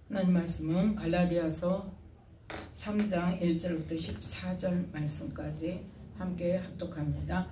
하나님 말씀은 갈라디아서 3장 1절부터 14절 말씀까지 함께 합독합니다.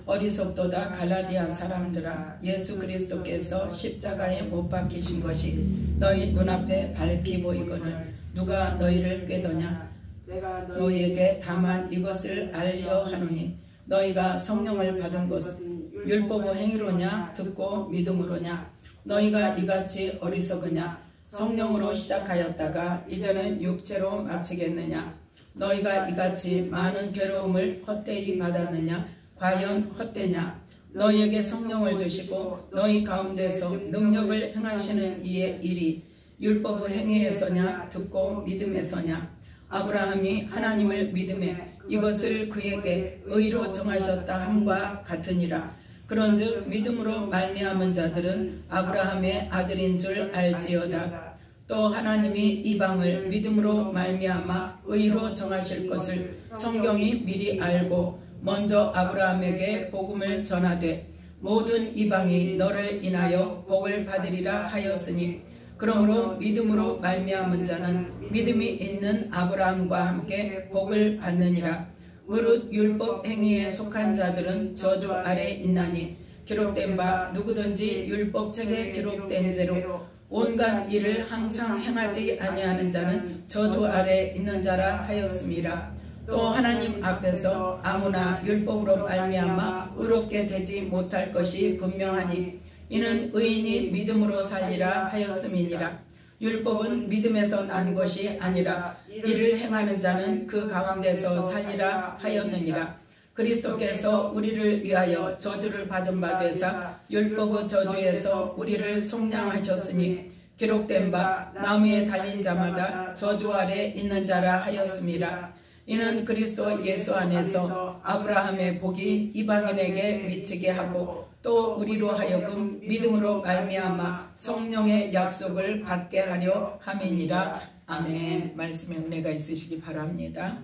어리석도다 갈라디아 사람들아, 예수 그리스도께서 십자가에 못 박히신 것이 너희 눈앞에 밝히 보이거늘 누가 너희를 꾀더냐? 내가 너희에게 다만 이것을 알려 하노니 너희가 성령을 받은 것은 율법의 행위로냐 듣고 믿음으로냐? 너희가 이같이 어리석으냐? 성령으로 시작하였다가 이제는 육체로 마치겠느냐? 너희가 이같이 많은 괴로움을 헛되이 받았느냐? 과연 헛되냐? 너희에게 성령을 주시고 너희 가운데서 능력을 행하시는 이의 일이 율법의 행위에서냐 듣고 믿음에서냐? 아브라함이 하나님을 믿음에 이것을 그에게 의로 정하셨다 함과 같으니라. 그런즉 믿음으로 말미암은 자들은 아브라함의 아들인 줄 알지어다. 또 하나님이 이방을 믿음으로 말미암아 의로 정하실 것을 성경이 미리 알고 먼저 아브라함에게 복음을 전하되 모든 이방이 너를 인하여 복을 받으리라 하였으니, 그러므로 믿음으로 말미암은 자는 믿음이 있는 아브라함과 함께 복을 받느니라. 무릇 율법 행위에 속한 자들은 저주 아래 있나니 기록된 바 누구든지 율법책에 기록된 대로 온갖 일을 항상 행하지 아니하는 자는 저주 아래 있는 자라 하였습니다. 또 하나님 앞에서 아무나 율법으로 말미암아 의롭게 되지 못할 것이 분명하니 이는 의인이 믿음으로 살리라 하였음이니라. 율법은 믿음에서 난 것이 아니라 이를 행하는 자는 그 가운데서 살리라 하였느니라. 그리스도께서 우리를 위하여 저주를 받은 바 되사 율법의 저주에서 우리를 속량하셨으니 기록된 바 나무에 달린 자마다 저주 아래 있는 자라 하였습니다. 이는 그리스도 예수 안에서 아브라함의 복이 이방인에게 미치게 하고 또 우리로 하여금 믿음으로 말미암아 성령의 약속을 받게 하려 함이니라. 아멘. 말씀에 은혜가 있으시기 바랍니다.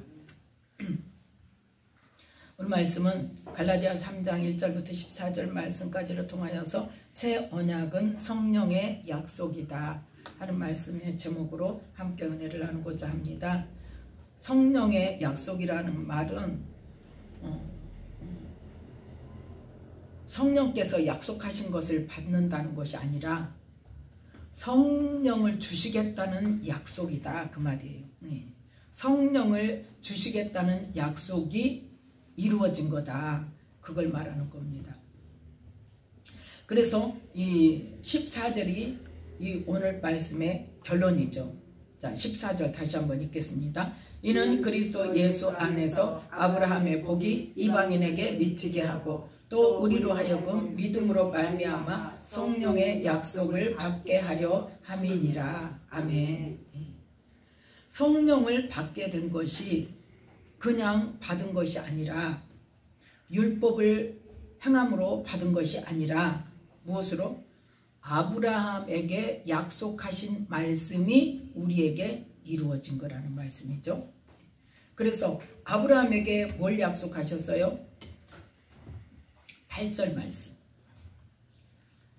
오늘 말씀은 갈라디아 3장 1절부터 14절 말씀까지를 통하여서 새 언약은 성령의 약속이다 하는 말씀의 제목으로 함께 은혜를 나누고자 합니다. 성령의 약속이라는 말은 성령께서 약속하신 것을 받는다는 것이 아니라 성령을 주시겠다는 약속이다 그 말이에요. 성령을 주시겠다는 약속이 이루어진 거다, 그걸 말하는 겁니다. 그래서 이 14절이 이 오늘 말씀의 결론이죠. 자, 14절 다시 한번 읽겠습니다. 이는 그리스도 예수 안에서 아브라함의 복이 이방인에게 미치게 하고 또 우리로 하여금 믿음으로 말미암아 성령의 약속을 받게 하려 함이니라. 아멘. 성령을 받게 된 것이 그냥 받은 것이 아니라 율법을 행함으로 받은 것이 아니라 무엇으로? 아브라함에게 약속하신 말씀이 우리에게 이루어진 거라는 말씀이죠. 그래서 아브라함에게 뭘 약속하셨어요? 8절 말씀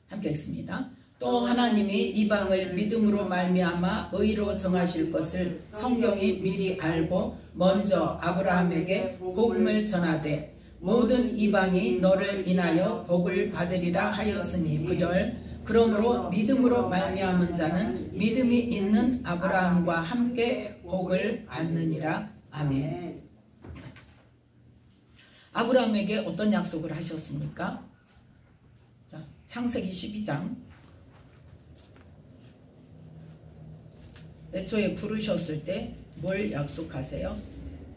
함께 읽습니다. 또 하나님이 이방을 믿음으로 말미암아 의로 정하실 것을 성경이 미리 알고 먼저 아브라함에게 복음을 전하되 모든 이방이 너를 인하여 복을 받으리라 하였으니 9절 그러므로 믿음으로 말미암은 자는 믿음이 있는 아브라함과 함께 복을 받느니라. 아멘. 아브라함에게 어떤 약속을 하셨습니까? 자, 창세기 12장 애초에 부르셨을 때 뭘 약속하세요?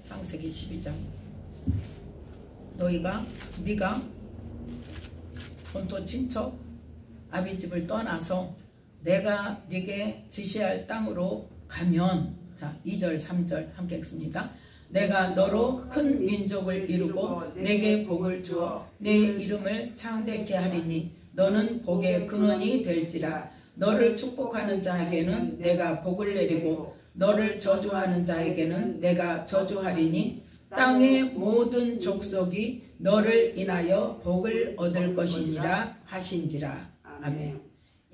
창세기 12장 네가 본토 친척 아비집을 떠나서 내가 네게 지시할 땅으로 가면, 자 2절 3절 함께 읽습니다. 내가 너로 큰 민족을 이루고 내게 복을 주어 내 이름을 창대케 하리니 너는 복의 근원이 될지라. 너를 축복하는 자에게는 내가 복을 내리고 너를 저주하는 자에게는 내가 저주하리니 땅의 모든 족속이 너를 인하여 복을 얻을 것이니라 하신지라. 아멘.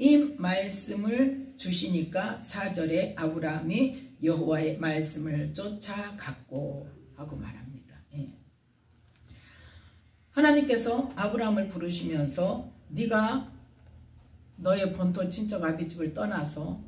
이 말씀을 주시니까 4절에 아브라함이 여호와의 말씀을 쫓아갔고 하고 말합니다. 예. 하나님께서 아브라함을 부르시면서 네가 너의 본토 친척 아비집을 떠나서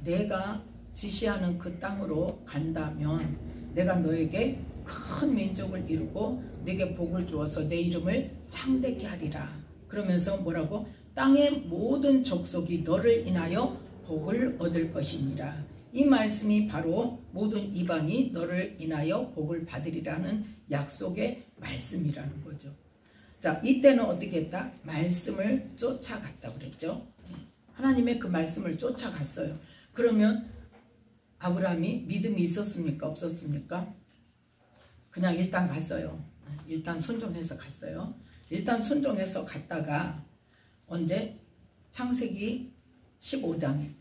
내가 지시하는 그 땅으로 간다면 내가 너에게 큰 민족을 이루고 네게 복을 주어서 내 이름을 창대케 하리라. 그러면서 뭐라고? 땅의 모든 족속이 너를 인하여 복을 얻을 것이니라. 이 말씀이 바로 모든 이방이 너를 인하여 복을 받으리라는 약속의 말씀이라는 거죠. 자, 이때는 어떻게 했다? 말씀을 쫓아갔다고 그랬죠. 하나님의 그 말씀을 쫓아갔어요. 그러면 아브라함이 믿음이 있었습니까? 없었습니까? 그냥 일단 갔어요. 일단 순종해서 갔어요. 일단 순종해서 갔다가 언제? 창세기 15장에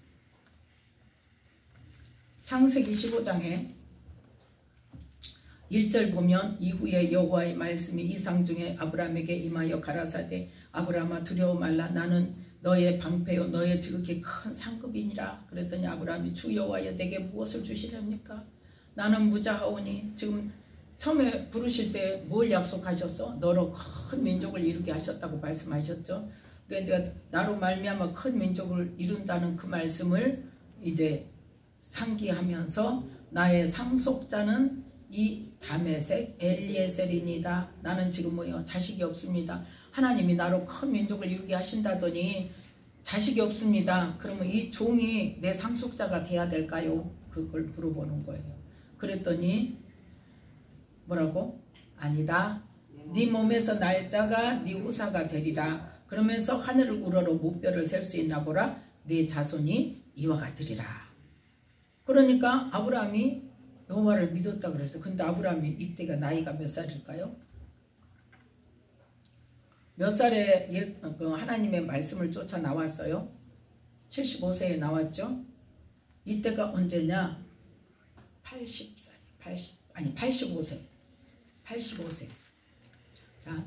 창세기 15장에 1절 보면 이후에 여호와의 말씀이 이상 중에 아브라함에게 임하여 가라사대 아브라함아 두려워 말라 나는 너의 방패요 너의 지극히 큰 상급이니라. 그랬더니 아브라함이 주 여호와여 내게 무엇을 주시렵니까? 나는 무자하오니. 지금 처음에 부르실 때 뭘 약속하셨어? 너로 큰 민족을 이루게 하셨다고 말씀하셨죠. 그러니까 나로 말미암아 큰 민족을 이룬다는 그 말씀을 이제 상기하면서 나의 상속자는 이 다메섹 엘리에셀이니다. 나는 지금 뭐요? 자식이 없습니다. 하나님이 나로 큰 민족을 이루게 하신다더니 자식이 없습니다. 그러면 이 종이 내 상속자가 돼야 될까요? 그걸 물어보는 거예요. 그랬더니 뭐라고? 아니다. 네 몸에서 날짜가 네 후사가 되리라. 그러면서 하늘을 우러러 무뼈를 셀 수 있나 보라. 네 자손이 이와 같으리라. 그러니까 아브라함이 여호와를 믿었다 그랬어요. 근데 아브라함이 이때가 나이가 몇 살일까요? 몇 살에 하나님의 말씀을 쫓아 나왔어요? 75세에 나왔죠? 이때가 언제냐? 85세. 85세. 자,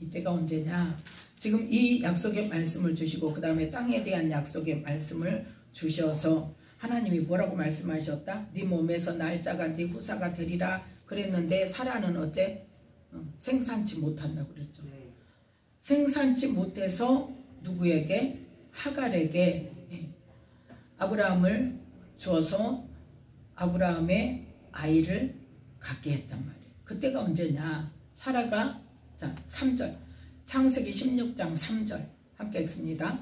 이때가 언제냐? 지금 이 약속의 말씀을 주시고 그 다음에 땅에 대한 약속의 말씀을 주셔서 하나님이 뭐라고 말씀하셨다? 네 몸에서 날짜가 네 후사가 되리라 그랬는데 사라는 어째? 생산치 못한다고 그랬죠. 생산치 못해서 누구에게? 하갈에게 아브라함을 주어서 아브라함의 아이를 갖게 했단 말이에요. 그때가 언제냐? 사라가 자 3절 창세기 16장 3절 함께 읽습니다.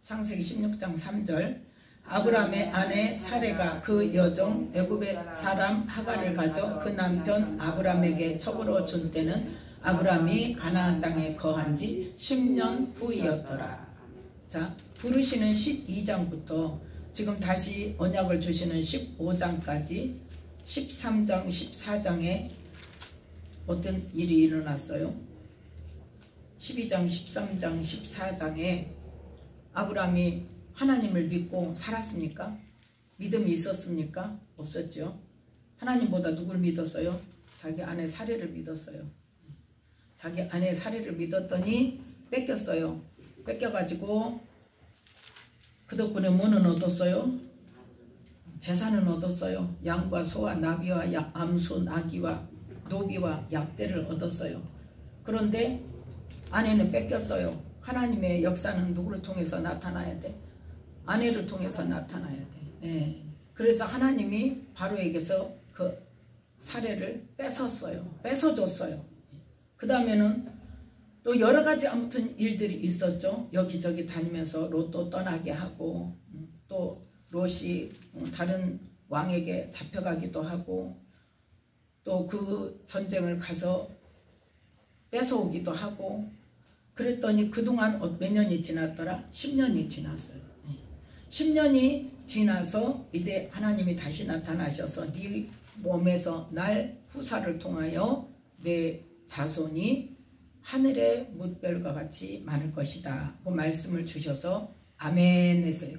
창세기 16장 3절 아브라함의 아내 사레가 그 여종 애굽의 사람 하갈을 가져 그 남편 아브라함에게 첩으로 준 때는 아브라함이 가나안 땅에 거한 지 10년 후이었더라. 자, 부르시는 12장부터 지금 다시 언약을 주시는 15장까지 13장, 14장에 어떤 일이 일어났어요? 12장, 13장, 14장에 아브라함이 하나님을 믿고 살았습니까? 믿음이 있었습니까? 없었죠. 하나님보다 누굴 믿었어요? 자기 아내 사례를 믿었어요. 자기 아내 사례를 믿었더니 뺏겼어요. 뺏겨가지고 그 덕분에 뭐는 얻었어요? 재산은 얻었어요. 양과 소와 나비와 암수 나귀와 노비와 약대를 얻었어요. 그런데 아내는 뺏겼어요. 하나님의 역사는 누구를 통해서 나타나야 돼? 아내를 통해서 나타나야 돼. 예. 그래서 하나님이 바로에게서 그 사례를 뺏었어요. 뺏어줬어요. 그 다음에는 또 여러 가지 아무튼 일들이 있었죠. 여기저기 다니면서 롯도 떠나게 하고 또 롯이 다른 왕에게 잡혀가기도 하고 또 그 전쟁을 가서 뺏어오기도 하고 그랬더니 그동안 몇 년이 지났더라? 10년이 지났어요. 10년이 지나서 이제 하나님이 다시 나타나셔서 네 몸에서 날 후사를 통하여 내 자손이 하늘의 뭇별과 같이 많을 것이다. 그 말씀을 주셔서 아멘 했어요.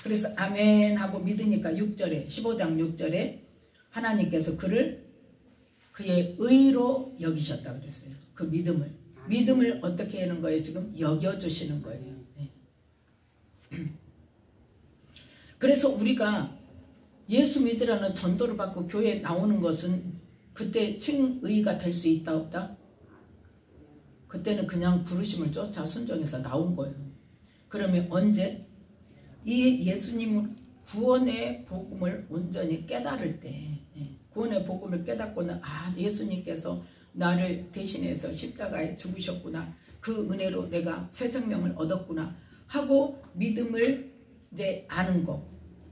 그래서 아멘 하고 믿으니까 6절에 15장 6절에 하나님께서 그를 그의 의로 여기셨다 그랬어요. 그 믿음을 어떻게 하는 거예요? 지금 여겨주시는 거예요. 네. 그래서 우리가 예수 믿으라는 전도를 받고 교회에 나오는 것은 그때 칭의가 될 수 있다 없다? 그때는 그냥 부르심을 쫓아 순종해서 나온 거예요. 그러면 언제? 이 예수님은 구원의 복음을 온전히 깨달을 때, 구원의 복음을 깨닫고는 예수님께서 나를 대신해서 십자가에 죽으셨구나, 그 은혜로 내가 새 생명을 얻었구나 하고 믿음을 이제 아는 거,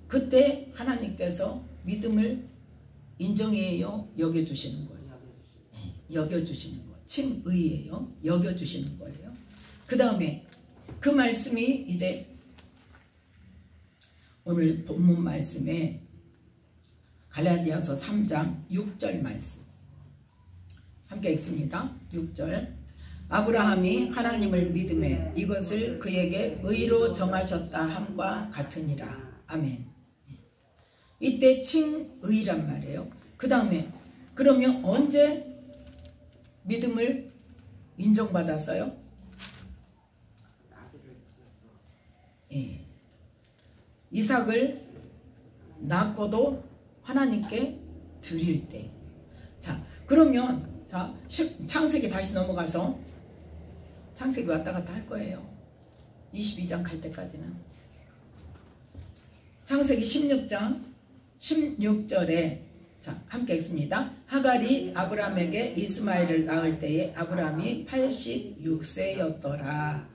그때 하나님께서 믿음을 인정해요, 여겨주시는 거예요. 여겨주시는 거예요. 칭의예요. 여겨주시는 거예요. 그 다음에 그 말씀이 이제 오늘 본문 말씀에 갈라디아서 3장 6절 말씀 함께 읽습니다. 6절. 아브라함이 하나님을 믿음에 이것을 그에게 의로 정하셨다 함과 같으니라. 아멘. 이때 칭의란 말이에요. 그 다음에 그러면 언제 믿음을 인정받았어요? 이삭을 낳고도 하나님께 드릴 때. 자, 그러면 창세기 다시 넘어가서 창세기 왔다 갔다 할 거예요. 22장 갈 때까지는. 창세기 16장 16절에 자, 함께 읽습니다. 하갈이 아브람에게 이스마엘을 낳을 때에 아브람이 86세였더라.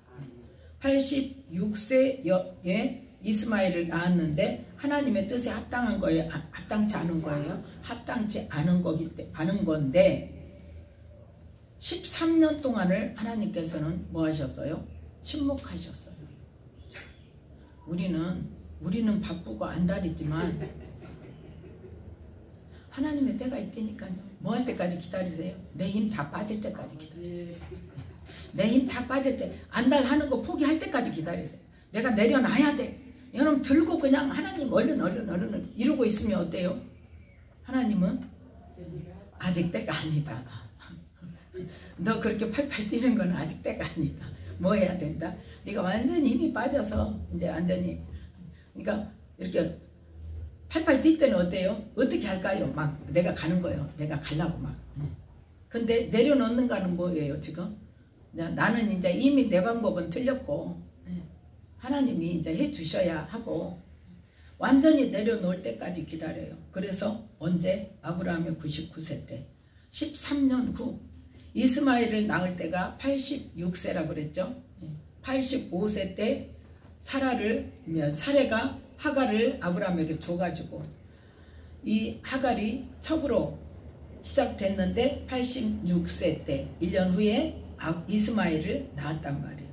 86세에 이스마엘을 낳았는데 하나님의 뜻에 합당한 거예요? 합당치 않은 거예요? 합당치 않은 건데 13년 동안을 하나님께서는 뭐 하셨어요? 침묵하셨어요. 우리는 바쁘고 안달이지만 하나님의 때가 있다니까요. 뭐 할 때까지 기다리세요? 내 힘 다 빠질 때까지 기다리세요. 내 힘 다 빠질 때, 안달하는 거 포기할 때까지 기다리세요. 내가 내려놔야 돼. 여러분 들고 그냥 하나님 얼른 이러고 있으면 어때요? 하나님은 아직 때가 아니다. 너 그렇게 팔팔 뛰는 건 아직 때가 아니다. 뭐 해야 된다? 네가 완전히 힘이 빠져서 이제 완전히, 그러니까 이렇게 팔팔 뛸 때는 어때요? 어떻게 할까요? 막 내가 가는 거예요. 내가 가려고 막. 근데 내려놓는가는 뭐예요 지금? 나는 이제 이미 내 방법은 틀렸고 하나님이 이제 해주셔야 하고 완전히 내려놓을 때까지 기다려요. 그래서 언제? 아브라함이 99세 때 13년 후 이스마엘을 낳을 때가 86세라고 그랬죠. 85세 때 사레가 하갈을 아브라함에게 줘가지고 이 하갈이 첩으로 시작됐는데 86세 때 1년 후에 이스마엘을 낳았단 말이에요.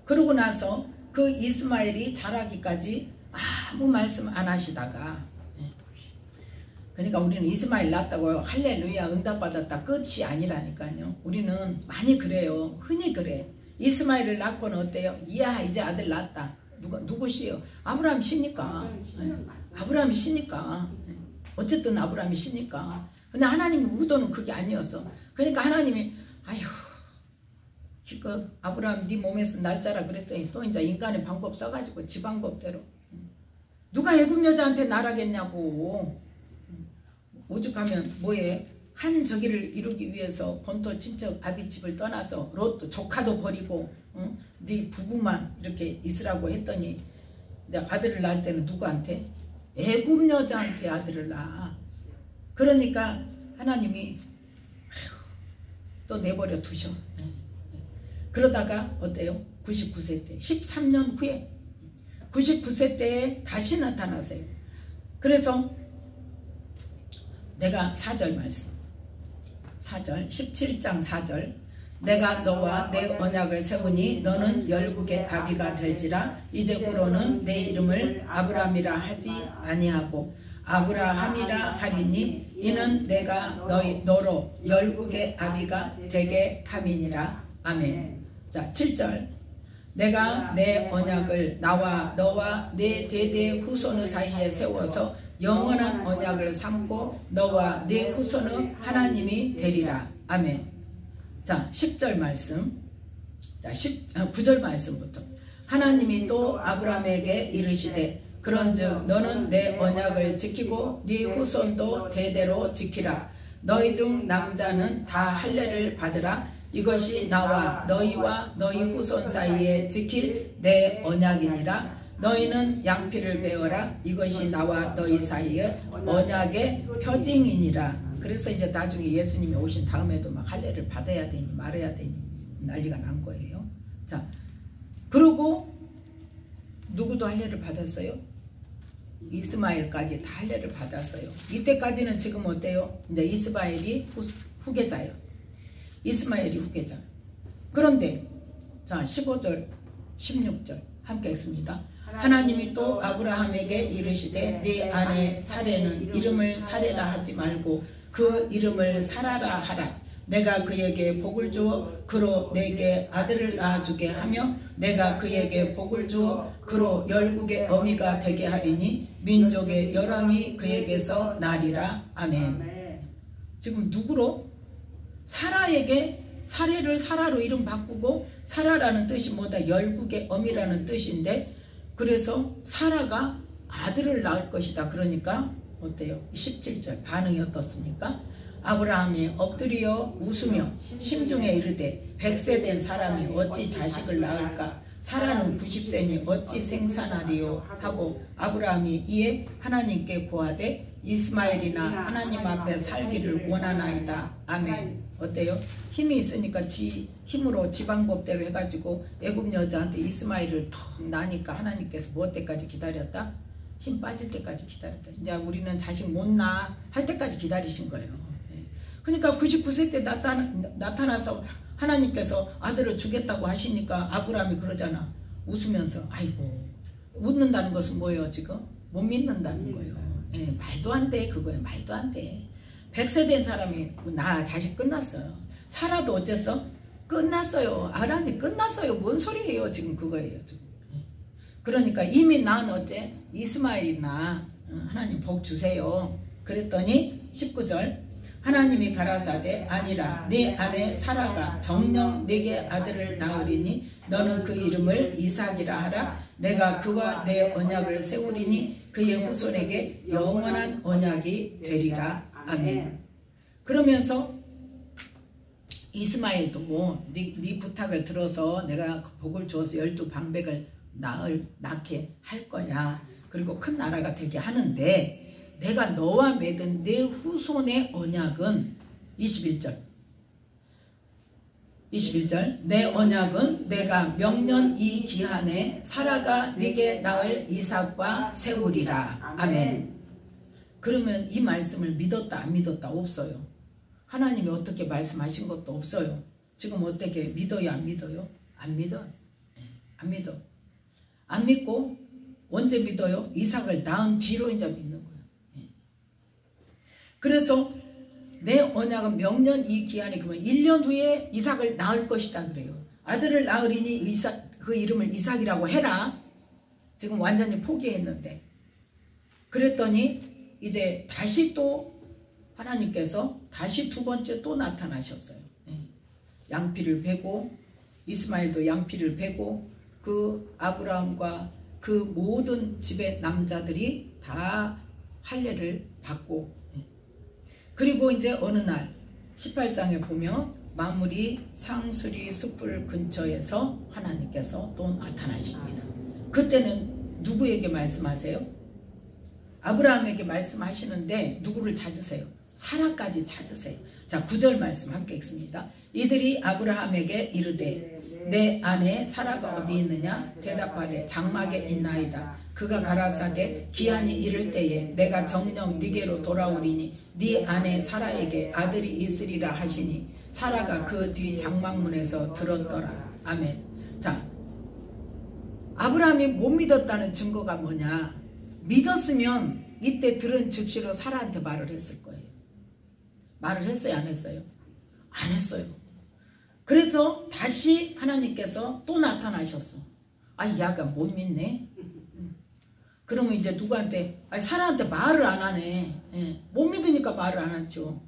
그러고 나서 그 이스마엘이 자라기까지 아무 말씀 안 하시다가, 그러니까 우리는 이스마엘 낳았다고 할렐루야 응답받았다 끝이 아니라니까요. 우리는 많이 그래요. 흔히 그래. 이스마엘을 낳고는 어때요? 이야 이제 아들 낳았다. 누구시요? 아브라함 시니까. 아브라함이 시니까. 어쨌든 아브라함이 시니까. 근데 하나님의 의도는 그게 아니었어. 그러니까 하나님이 아휴 기껏 아브라함 네 몸에서 날짜라 그랬더니 또 이제 인간의 방법 써가지고 지 방법대로. 누가 애굽 여자한테 날하겠냐고. 오죽하면 뭐해? 한 저기를 이루기 위해서 본토 친척 아비집을 떠나서 롯도 조카도 버리고 네 부부만 이렇게 있으라고 했더니 이제 아들을 낳을 때는 누구한테? 애굽 여자한테 아들을 낳아. 그러니까 하나님이 또 내버려 두셔. 그러다가 어때요? 99세 때 13년 후에 99세 때에 다시 나타나세요. 그래서 내가 4절 말씀 4절 17장 4절 내가 너와 내 언약을 세우니 너는 열국의 아비가 될지라 이제부로는 내 이름을 아브람이라 하지 아니하고 아브라함이라 하리니 이는 내가 너로 열국의 아비가 되게 함이니라. 아멘. 자 7절 내가 내 언약을 나와 너와 내 대대 후손의 사이에 세워서 영원한 언약을 삼고 너와 네 후손의 하나님이 되리라. 아멘. 자 10절 말씀 자 9절 말씀부터 하나님이 또 아브라함에게 이르시되 그런즉 너는 내 언약을 지키고 네 후손도 대대로 지키라. 너희 중 남자는 다 할례를 받으라. 이것이 나와 너희와 너희 후손 사이에 지킬 내 언약이니라. 너희는 양피를 베어라. 이것이 나와 너희 사이에 언약의 표징이니라. 그래서 이제 나중에 예수님이 오신 다음에도 막 할례를 받아야 되니 말아야 되니 난리가 난 거예요. 자, 그리고 누구도 할례를 받았어요? 이스마엘까지 다 할례를 받았어요. 이때까지는 지금 어때요? 이제 이스마엘이 후계자예요. 이스마엘이 후계자. 그런데 자 15절 16절 함께 읽습니다. 하나님이 또 아브라함에게 이르시되 네 아내 사레는 이름을 사레라 하지 말고 그 이름을 사라라 하라. 내가 그에게 복을 주어 그로 내게 아들을 낳아주게 하며 내가 그에게 복을 주어 그로 열국의 어미가 되게 하리니 민족의 열왕이 그에게서 나리라. 아멘. 지금 누구로? 사라에게 사례를 사라로 이름 바꾸고 사라라는 뜻이 뭐다? 열국의 어미라는 뜻인데 그래서 사라가 아들을 낳을 것이다. 그러니까 어때요? 17절 반응이 어떻습니까? 아브라함이 엎드려 웃으며 심중에 이르되 100세 된 사람이 어찌 자식을 낳을까? 사라는 90세니 어찌 생산하리요? 하고 아브라함이 이에 하나님께 고하되 이스마엘이나 하나님 앞에 살기를 원하나이다. 아멘. 어때요? 힘이 있으니까 지 힘으로 지방법대로 해가지고 애굽 여자한테 이스마엘을 턱 나니까 하나님께서 뭐 때까지 기다렸다? 힘 빠질 때까지 기다렸다. 이제 우리는 자식 못 낳아 할 때까지 기다리신 거예요. 그러니까 99세 때 나타나서 하나님께서 아들을 주겠다고 하시니까 아브라함이 그러잖아. 웃으면서 아이고 웃는다는 것은 뭐예요 지금? 못 믿는다는 거예요. 예, 말도 안 돼 그거예요. 말도 안 돼. 100세 된 사람이 나 자식 끝났어요. 살아도 어째서? 끝났어요. 아란이 끝났어요. 뭔 소리예요 지금 그거예요. 지금. 그러니까 이미 난 어째? 이스마엘이나 하나님 복 주세요. 그랬더니 19절 하나님이 가라사대 아니라 네 아내 사라가 정녕 네게 아들을 낳으리니 너는 그 이름을 이삭이라 하라. 내가 그와 내 언약을 세우리니 그의 후손에게 영원한 언약이 되리라. 아멘. 그러면서 이스마엘도 네 부탁을 들어서 내가 복을 주어서 12방백을 낳게 할 거야. 그리고 큰 나라가 되게 하는데 내가 너와 맺은 내 후손의 언약은 21절 내 언약은 내가 명년 이 기한에 사라가 네게 낳을 이삭과 세우리라. 아멘. 그러면 이 말씀을 믿었다 안 믿었다? 없어요. 하나님이 어떻게 말씀하신 것도 없어요. 지금 어떻게 믿어요 안 믿어요? 안 믿어. 안 믿어. 안 믿고 언제 믿어요? 이삭을 낳은 뒤로 이제 믿는 거예요. 그래서 내 언약은 명년 이 기한에 그러면 1년 후에 이삭을 낳을 것이다 그래요. 아들을 낳으리니 이삭, 그 이름을 이삭이라고 해라. 지금 완전히 포기했는데 그랬더니 이제 다시 또 하나님께서 다시 두 번째 또 나타나셨어요. 양피를 베고 이스마엘도 양피를 베고 그 아브라함과 그 모든 집의 남자들이 다 할례를 받고 그리고 이제 어느 날 18장에 보면 만물이 상수리 숲을 근처에서 하나님께서 또 나타나십니다. 그때는 누구에게 말씀하세요? 아브라함에게 말씀하시는데 누구를 찾으세요? 사라까지 찾으세요. 자 9절 말씀 함께 읽습니다. 이들이 아브라함에게 이르되 내 아내 사라가 어디 있느냐? 대답하되 장막에 있나이다. 그가 가라사대 기한이 이를 때에 내가 정녕 네게로 돌아오리니 네 아내 사라에게 아들이 있으리라 하시니 사라가 그 뒤 장막문에서 들었더라. 아멘. 자 아브라함이 못 믿었다는 증거가 뭐냐? 믿었으면 이때 들은 즉시로 사라한테 말을 했을 거예요. 말을 했어요 안 했어요? 안 했어요. 그래서 다시 하나님께서 또 나타나셨어. 아, 야가 못 믿네. 그러면 이제 누구한테? 아니, 사라한테 말을 안 하네. 못 믿으니까 말을 안 하죠.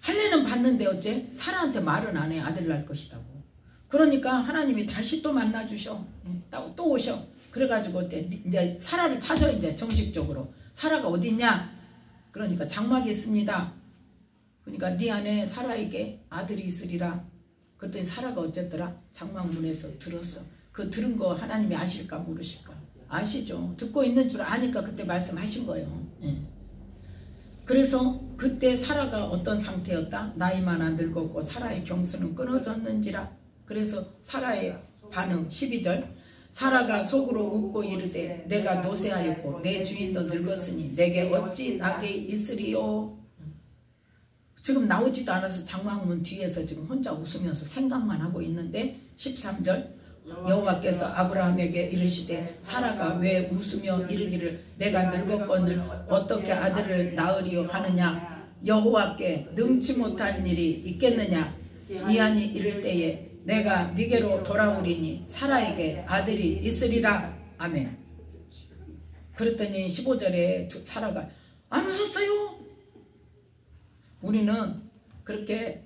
할례는 받는데 어째? 사라한테 말은 안 해. 아들 낳을 것이다고. 그러니까 하나님이 다시 또 만나주셔. 또 오셔. 그래가지고 이제 사라를 찾아. 이제 정식적으로 사라가 어딨냐. 그러니까 장막이 있습니다. 그러니까 네 안에 사라에게 아들이 있으리라. 그랬더니 사라가 어쨌더라? 장막 문에서 들었어. 그 들은 거 하나님이 아실까 모르실까? 아시죠. 듣고 있는 줄 아니까 그때 말씀하신 거예요. 그래서 그때 사라가 어떤 상태였다? 나이마나 늙었고 사라의 경수는 끊어졌는지라. 그래서 사라의 반응 12절. 사라가 속으로 웃고 이르되 내가 노쇠하였고 내 주인도 늙었으니 내게 어찌 낙이 있으리요. 지금 나오지도 않아서 장막문 뒤에서 지금 혼자 웃으면서 생각만 하고 있는데 13절. 여호와께서 아브라함에게 이르시되 사라가 왜 웃으며 이르기를 내가 늙었거늘 어떻게 아들을 낳으리요 하느냐. 여호와께 능치 못한 일이 있겠느냐. 이한이 이를 때에 내가 네게로 돌아오리니 사라에게 아들이 있으리라. 아멘. 그랬더니 15절에 사라가 안 웃었어요. 우리는 그렇게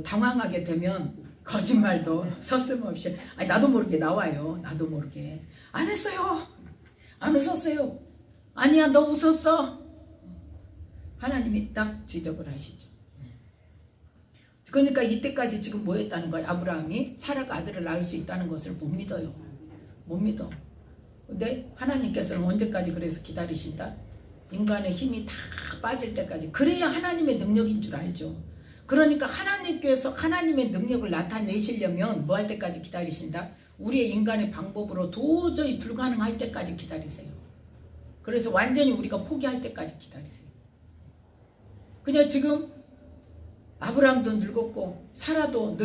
당황하게 되면 거짓말도 서슴없이 나도 모르게 나와요. 나도 모르게 안 했어요. 안 웃었어요. 아니야 너 웃었어. 하나님이 딱 지적을 하시죠. 그러니까 이때까지 지금 뭐 했다는 거예요? 아브라함이 사라가 아들을 낳을 수 있다는 것을 못 믿어요. 못 믿어. 근데 하나님께서는 언제까지 그래서 기다리신다? 인간의 힘이 다 빠질 때까지. 그래야 하나님의 능력인 줄 알죠. 그러니까 하나님께서 하나님의 능력을 나타내시려면 뭐 할 때까지 기다리신다? 우리의 인간의 방법으로 도저히 불가능할 때까지 기다리세요. 그래서 완전히 우리가 포기할 때까지 기다리세요. 그냥 지금 아브라함도 늙었고 사라도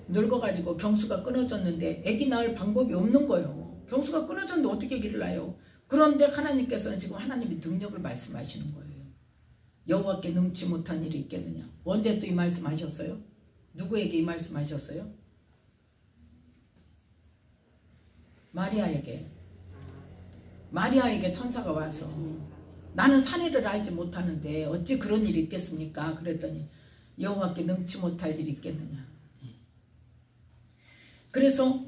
늙어가지고 경수가 끊어졌는데 아기 낳을 방법이 없는 거예요. 경수가 끊어졌는데 어떻게 아기를 낳아요? 그런데 하나님께서는 지금 하나님의 능력을 말씀하시는 거예요. 여호와께 능치 못한 일이 있겠느냐. 언제 또 이 말씀 하셨어요? 누구에게 이 말씀 하셨어요? 마리아에게. 마리아에게 천사가 와서 나는 사내를 알지 못하는데 어찌 그런 일이 있겠습니까? 그랬더니 여호와께 능치 못할 일이 있겠느냐. 그래서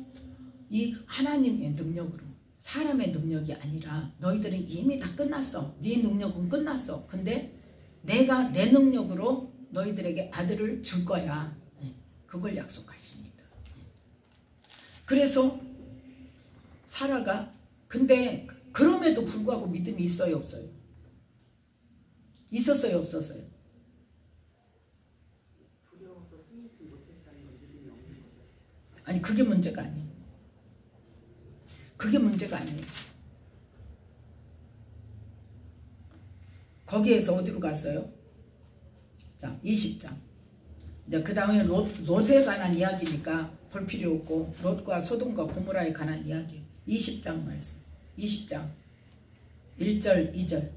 이 하나님의 능력으로 사람의 능력이 아니라 너희들은 이미 다 끝났어. 네 능력은 끝났어. 근데 내가 내 능력으로 너희들에게 아들을 줄 거야. 그걸 약속하십니다. 그래서 사라가 근데 그럼에도 불구하고 믿음이 있어요 없어요? 있었어요 없었어요? 아니 그게 문제가 아니에요. 그게 문제가 아니에요. 거기에서 어디로 갔어요? 자, 20장. 이제 그 다음에 롯에 관한 이야기니까 볼 필요 없고 롯과 소돔과 고모라에 관한 이야기. 20장 말씀. 20장 1절 2절.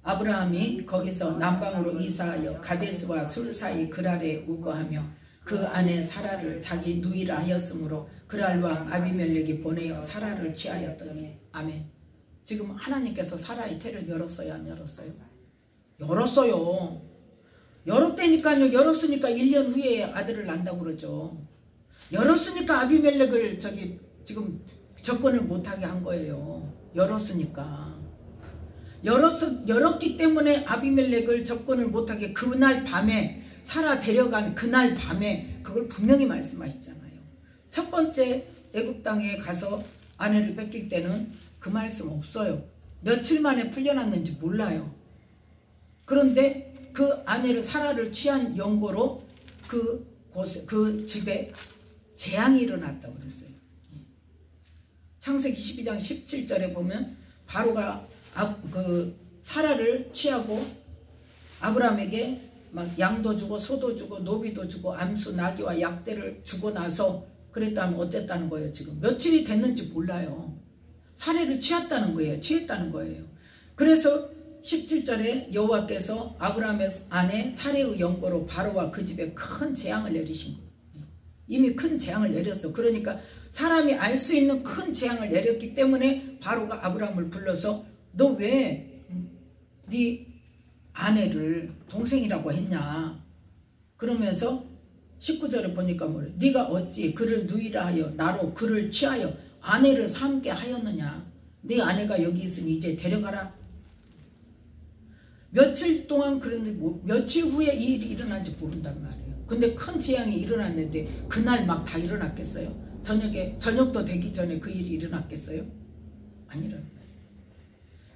아브라함이 거기서 남방으로 이사하여 가데스와 술 사이 그랄에 우거하며 그 안에 사라를 자기 누이라 하였으므로 그랄 왕 아비멜렉이 보내어 사라를 취하였더니. 아멘. 지금 하나님께서 사라의 태를 열었어요 안 열었어요? 열었어요. 열었다니까요. 열었으니까 1년 후에 아들을 낳는다고 그러죠. 열었으니까 아비멜렉을 지금 접근을 못하게 한 거예요. 열었으니까. 열었기 때문에 아비멜렉을 접근을 못하게 그날 밤에 사라 데려간 그날 밤에 그걸 분명히 말씀하시잖아요. 첫 번째 애굽 땅에 가서 아내를 뺏길 때는 그 말씀 없어요. 며칠 만에 풀려났는지 몰라요. 그런데 그 아내를 사라를 취한 연고로 그 집에 재앙이 일어났다고 그랬어요. 창세기 22장 17절에 보면 바로가 사라를 취하고 아브라함에게 막 양도 주고 소도 주고 노비도 주고 암수 나귀와 약대를 주고 나서 그랬다면 어쨌다는 거예요. 지금 며칠이 됐는지 몰라요. 사례를 취했다는 거예요. 그래서 17절에 여호와께서 아브라함의 아내 사레의 연고로 바로와 그 집에 큰 재앙을 내리신 거예요. 이미 큰 재앙을 내렸어. 그러니까 사람이 알 수 있는 큰 재앙을 내렸기 때문에 바로가 아브라함을 불러서 너 왜 네 아내를 동생이라고 했냐. 그러면서 19절에 보니까 뭐래? 네가 어찌 그를 누이라 하여 나로 그를 취하여 아내를 삼게 하였느냐. 네 아내가 여기 있으니 이제 데려가라. 며칠 동안 그런데 며칠 후에 이 일이 일어난지 모른단 말이에요. 근데 큰 재앙이 일어났는데 그날 막 다 일어났겠어요? 저녁도 되기 전에 그 일이 일어났겠어요? 아니란 말이에요.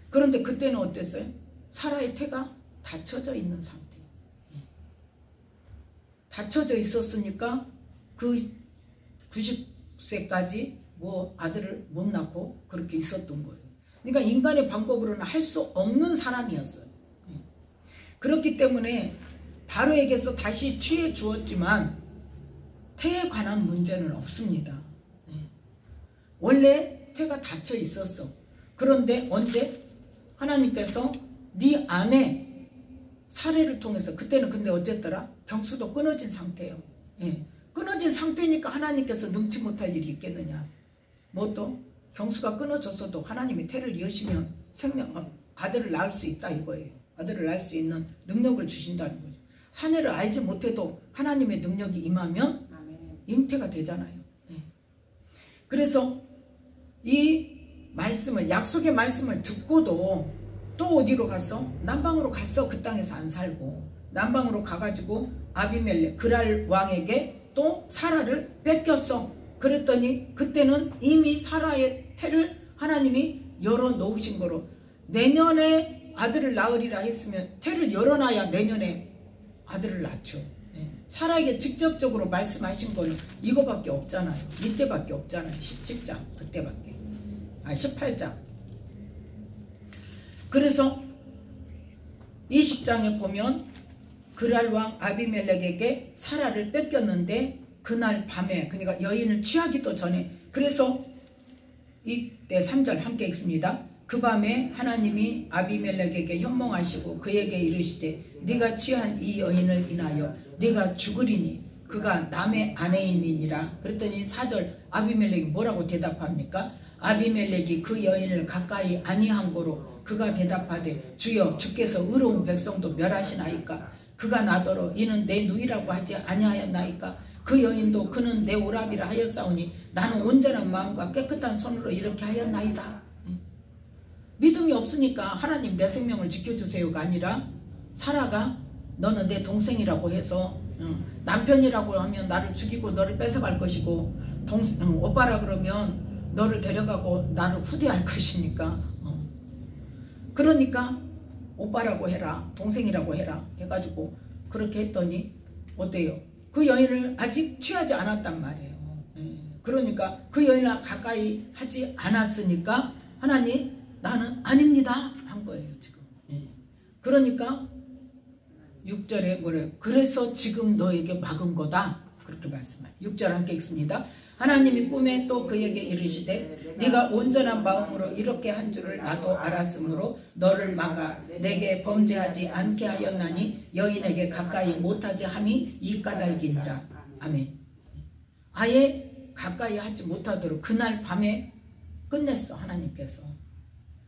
그런데 그때는 어땠어요? 사라의 태가 닫혀져 있는 상태. 닫혀져 있었으니까 그 90세까지 뭐 아들을 못 낳고 그렇게 있었던 거예요. 그러니까 인간의 방법으로는 할 수 없는 사람이었어요. 그렇기 때문에 바로에게서 다시 취해 주었지만 태에 관한 문제는 없습니다. 원래 태가 닫혀 있었어. 그런데 언제? 하나님께서 네 안에 사례를 통해서, 그때는 근데 어쨌더라? 경수도 끊어진 상태예요. 끊어진 상태니까 하나님께서 능치 못할 일이 있겠느냐. 뭐 또? 경수가 끊어졌어도 하나님이 태를 여시면 아들을 낳을 수 있다 이거예요. 아들을 낳을 수 있는 능력을 주신다는 거죠. 사내를 알지 못해도 하나님의 능력이 임하면 잉태가 되잖아요. 그래서 이 말씀을, 약속의 말씀을 듣고도 또 어디로 갔어? 남방으로 갔어. 그 땅에서 안 살고 남방으로 가가지고 아비멜렉 그랄 왕에게 또 사라를 뺏겼어. 그랬더니 그때는 이미 사라의 태를 하나님이 열어놓으신 거로, 내년에 아들을 낳으리라 했으면 태를 열어놔야 내년에 아들을 낳죠. 사라에게 직접적으로 말씀하신 거는 이거밖에 없잖아요. 이때밖에 없잖아요. 17장 그때밖에. 18장. 그래서 20장에 보면 그랄 왕 아비멜렉에게 사라를 뺏겼는데 그날 밤에, 그러니까 여인을 취하기도 전에, 그래서 이때 3절 함께 읽습니다. 그 밤에 하나님이 아비멜렉에게 현몽하시고 그에게 이르시되 네가 취한 이 여인을 인하여 네가 죽으리니 그가 남의 아내임이니라. 그랬더니 4절 아비멜렉이 뭐라고 대답합니까? 아비멜렉이 그 여인을 가까이 아니한 고로 그가 대답하되 주여 주께서 의로운 백성도 멸하시나이까. 그가 나더러 이는 내 누이라고 하지 아니하였나이까. 그 여인도 그는 내 오랍이라 하였사오니 나는 온전한 마음과 깨끗한 손으로 이렇게 하였나이다. 믿음이 없으니까 하나님 내 생명을 지켜주세요가 아니라 사라가 너는 내 동생이라고 해서 남편이라고 하면 나를 죽이고 너를 뺏어갈 것이고 오빠라 그러면 너를 데려가고 나를 후대할 것이니까 그러니까 오빠라고 해라, 동생이라고 해라 해가지고 그렇게 했더니 어때요? 그 여인을 아직 취하지 않았단 말이에요. 그러니까 그 여인을 가까이 하지 않았으니까 하나님 나는 아닙니다 한 거예요 지금. 그러니까 6절에 뭐래요? 그래서 지금 너에게 막은 거다 그렇게 말씀해요. 6절 함께 읽습니다. 하나님이 꿈에 또 그에게 이르시되 네가 온전한 마음으로 이렇게 한 줄을 나도 알았으므로 너를 막아 내게 범죄하지 않게 하였나니 여인에게 가까이 못하게 함이 이 까닭이니라. 아멘. 아예 가까이 하지 못하도록 그날 밤에 끝냈어 하나님께서.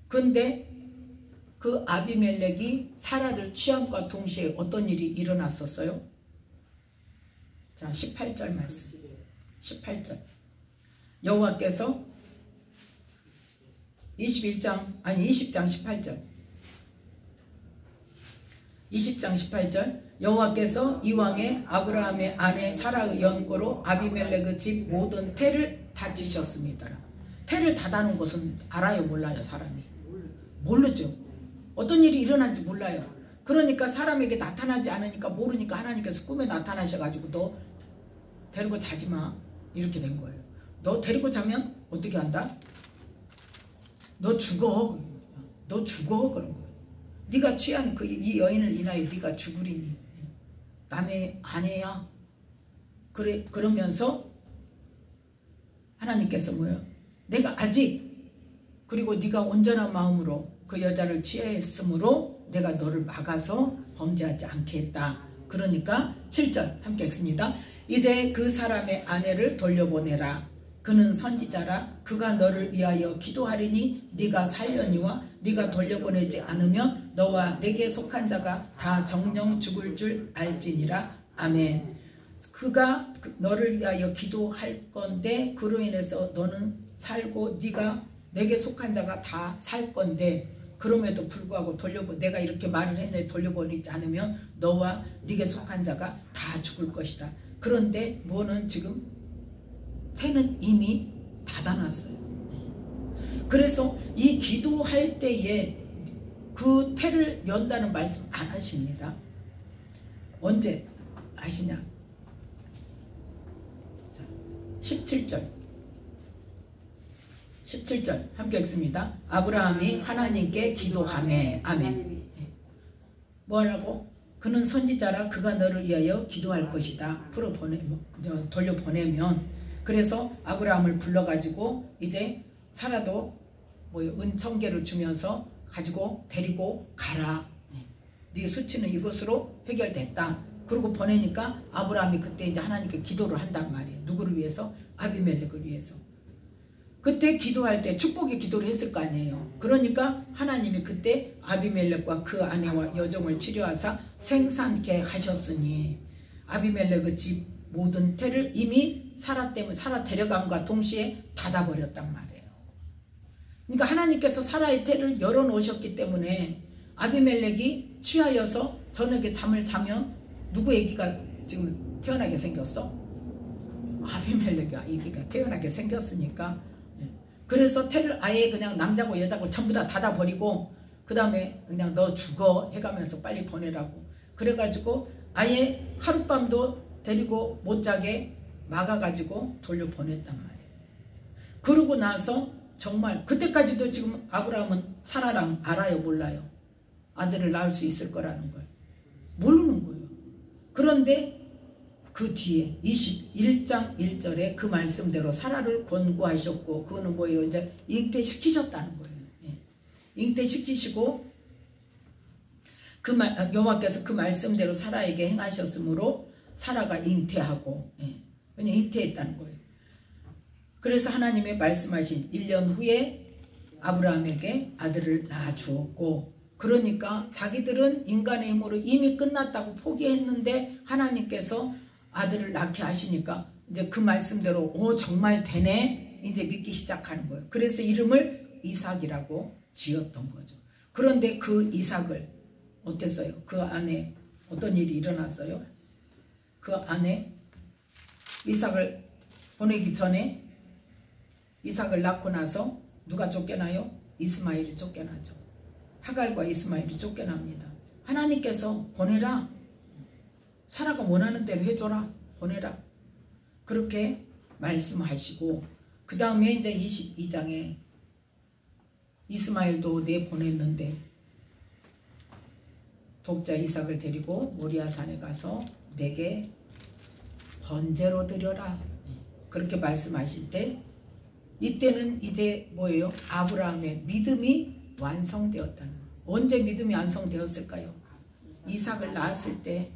근데 그 아비멜렉이 사라를 취함과 동시에 어떤 일이 일어났었어요? 자 18절 말씀. 18절 여호와께서 20장 18절 20장 18절 여호와께서 이왕에 아브라함의 아내 사라의 연고로 아비멜렉의 집 모든 태를 닫히셨습니다. 태를 닫아놓은 것은 알아요 몰라요? 사람이 모르죠. 어떤 일이 일어난지 몰라요. 그러니까 사람에게 나타나지 않으니까 모르니까 하나님께서 꿈에 나타나셔가지고 너 데리고 자지마 이렇게 된 거예요. 너 데리고 자면 어떻게 한다? 너 죽어. 너 죽어 그런 거예요. 네가 취한 이 여인을 인하여 네가 죽으리니 남의 아내야. 그러면서 하나님께서 뭐예요? 내가 아직 그리고 네가 온전한 마음으로 그 여자를 취했으므로 내가 너를 막아서 범죄하지 않게 했다. 그러니까 7절 함께 읽습니다. 이제 그 사람의 아내를 돌려보내라. 그는 선지자라. 그가 너를 위하여 기도하리니 네가 살려니와 네가 돌려보내지 않으면 너와 내게 속한 자가 다 정령 죽을 줄 알지니라. 아멘. 그가 너를 위하여 기도할 건데 그로 인해서 너는 살고 네가 내게 속한 자가 다 살 건데 그럼에도 불구하고 내가 이렇게 말을 했는데 돌려버리지 않으면 너와 네게 속한 자가 다 죽을 것이다. 그런데 뭐는 지금 태는 이미 닫아놨어요. 그래서 이 기도할 때에 그 태를 연다는 말씀 안 하십니다. 언제 아시냐? 17절 함께 읽습니다. 아브라함이 하나님께 기도하매 아멘. 뭐라고? 그는 선지자라 그가 너를 위하여 기도할 것이다. 돌려보내면. 그래서 아브라함을 불러가지고 이제 사라도 은청계를 주면서 가지고 데리고 가라. 네 수치는 이것으로 해결됐다. 그리고 보내니까 아브라함이 그때 이제 하나님께 기도를 한단 말이에요. 누구를 위해서? 아비멜렉을 위해서. 그때 기도할 때 축복의 기도를 했을 거 아니에요. 그러니까 하나님이 그때 아비멜렉과 그 아내와 여종을 치료하사 생산케 하셨으니 아비멜렉의 집 모든 태를 이미 사라 데려감과 동시에 닫아버렸단 말이에요. 그러니까 하나님께서 사라의 태를 열어놓으셨기 때문에 아비멜렉이 취하여서 저녁에 잠을 자면 누구 애기가 지금 태어나게 생겼어? 아비멜렉이 애기가 태어나게 생겼으니까. 그래서 태를 아예 그냥 남자고 여자고 전부 다 닫아버리고 그 다음에 그냥 너 죽어 해가면서 빨리 보내라고 그래가지고 아예 하룻밤도 데리고 못 자게 막아가지고 돌려보냈단 말이에요. 그러고 나서 정말 그때까지도 지금 아브라함은 사라랑 알아요? 몰라요? 아들을 낳을 수 있을 거라는 걸 모르는 거예요. 그런데 그 뒤에 21장 1절에 그 말씀대로 사라를 권고하셨고 그거는 뭐예요? 이제 잉태시키셨다는 거예요. 잉태시키시고 여호와께서 그 말씀대로 사라에게 행하셨으므로 사라가 잉태하고 그냥 잉태했다는 거예요. 그래서 하나님의 말씀하신 1년 후에 아브라함에게 아들을 낳아주었고 그러니까 자기들은 인간의 힘으로 이미 끝났다고 포기했는데 하나님께서 아들을 낳게 하시니까 이제 그 말씀대로 정말 되네 이제 믿기 시작하는 거예요. 그래서 이름을 이삭이라고 지었던 거죠. 그런데 그 이삭을 어땠어요? 그 안에 어떤 일이 일어났어요? 그 안에 이삭을 보내기 전에 이삭을 낳고 나서 누가 쫓겨나요? 이스마엘이 쫓겨나죠. 하갈과 이스마엘이 쫓겨납니다. 하나님께서 보내라. 사라가 원하는 대로 해줘라. 보내라. 그렇게 말씀하시고 그 다음에 이제 22장에 이스마엘도 내보냈는데 독자 이삭을 데리고 모리아산에 가서 내게 번제로 드려라. 그렇게 말씀하실 때 이때는 이제 뭐예요? 아브라함의 믿음이 완성되었다는 거예요. 언제 믿음이 완성되었을까요? 이삭을 낳았을 때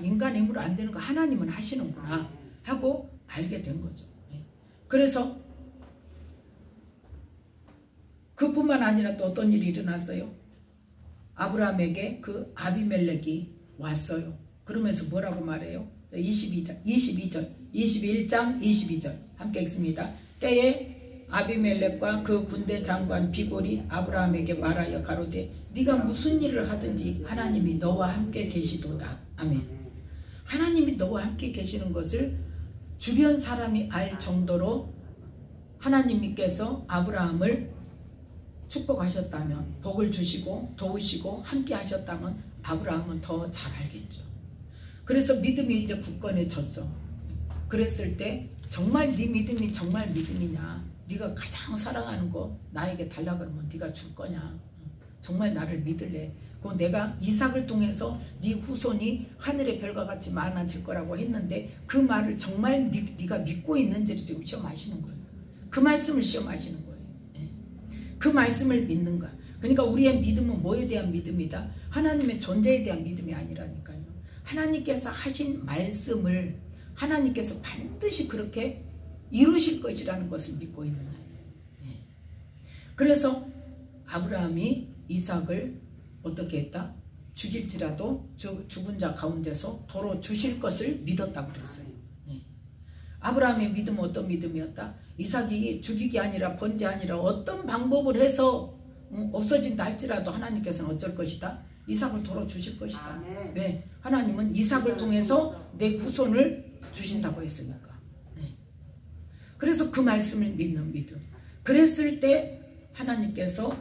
인간의 힘으로 안 되는 거 하나님은 하시는구나 하고 알게 된 거죠. 그래서 그뿐만 아니라 또 어떤 일이 일어났어요? 아브라함에게 그 아비멜렉이 왔어요. 그러면서 뭐라고 말해요? 21장 22절 함께 읽습니다. 때에 아비멜렉과 그 군대 장관 비골이 아브라함에게 말하여 가로되 네가 무슨 일을 하든지 하나님이 너와 함께 계시도다. 아멘. 하나님이 너와 함께 계시는 것을 주변 사람이 알 정도로 하나님께서 아브라함을 축복하셨다면 복을 주시고 도우시고 함께 하셨다면 아브라함은 더 잘 알겠죠. 그래서 믿음이 이제 굳건해졌어. 그랬을 때 정말 네 믿음이 정말 믿음이냐? 네가 가장 사랑하는 거 나에게 달라 그러면 네가 줄 거냐? 정말 나를 믿을래? 그럼 내가 이삭을 통해서 네 후손이 하늘의 별과 같이 많아질 거라고 했는데 그 말을 정말 네가 믿고 있는지를 지금 시험하시는 거예요. 그 말씀을 시험하시는 거예요. 그 말씀을 믿는 거야. 그러니까 우리의 믿음은 뭐에 대한 믿음이다? 하나님의 존재에 대한 믿음이 아니라니까요. 하나님께서 하신 말씀을 하나님께서 반드시 그렇게 이루실 것이라는 것을 믿고 있는 거예요. 그래서 아브라함이 이삭을 어떻게 했다? 죽일지라도 죽은 자 가운데서 도로 주실 것을 믿었다고 그랬어요. 아브라함의 믿음은 어떤 믿음이었다? 이삭이 죽이기 아니라 번제 아니라 어떤 방법을 해서 없어진다 할지라도 하나님께서는 어쩔 것이다? 이삭을 돌아주실 것이다. 아멘. 왜? 하나님은 이삭을 통해서 내 후손을 주신다고 했으니까. 네. 그래서 그 말씀을 믿는 믿음. 그랬을 때 하나님께서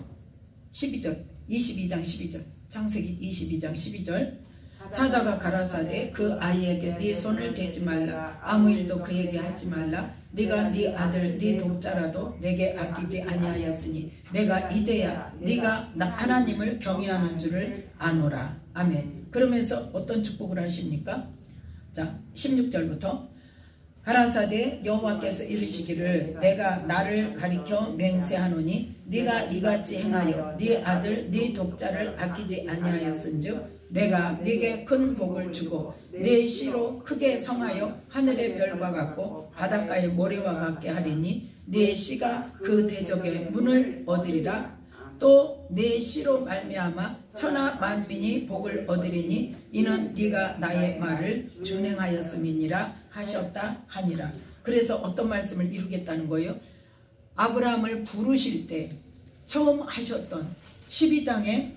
12절 22장 12절 창세기 22장 12절 사자가 가라사대 그 아이에게 네 손을 대지 말라 아무 일도 그에게 하지 말라 네가 네 아들 네 독자라도 내게 아끼지 아니하였으니 내가 이제야 네가 하나님을 경외하는 줄을 아노라. 아멘. 그러면서 어떤 축복을 하십니까? 자 16절부터 가라사대 여호와께서 이르시기를 내가 나를 가리켜 맹세하노니 네가 이같이 행하여 네 아들 네 독자를 아끼지 아니하였은즉 내가 네게 큰 복을 주고 네 씨로 크게 성하여 하늘의 별과 같고 바닷가의 모래와 같게 하리니 네 씨가 그 대적의 문을 얻으리라. 또 네 씨로 말미암아 천하 만민이 복을 얻으리니 이는 네가 나의 말을 준행하였음이니라 하셨다 하니라. 그래서 어떤 말씀을 이루겠다는 거예요? 아브라함을 부르실 때 처음 하셨던 12장의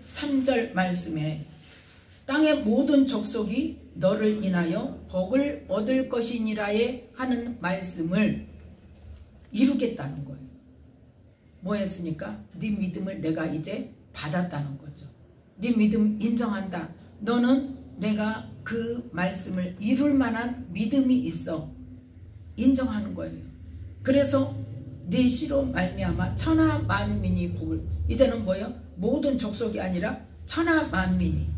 3절 말씀에 땅의 모든 족속이 너를 인하여 복을 얻을 것이니라에 하는 말씀을 이루겠다는 거예요. 뭐 했으니까? 네 믿음을 내가 이제 받았다는 거죠. 네 믿음 인정한다. 너는 내가 그 말씀을 이룰 만한 믿음이 있어. 인정하는 거예요. 그래서 네 씨로 말미암아 천하 만민이 복을, 이제는 뭐예요? 모든 족속이 아니라 천하 만민이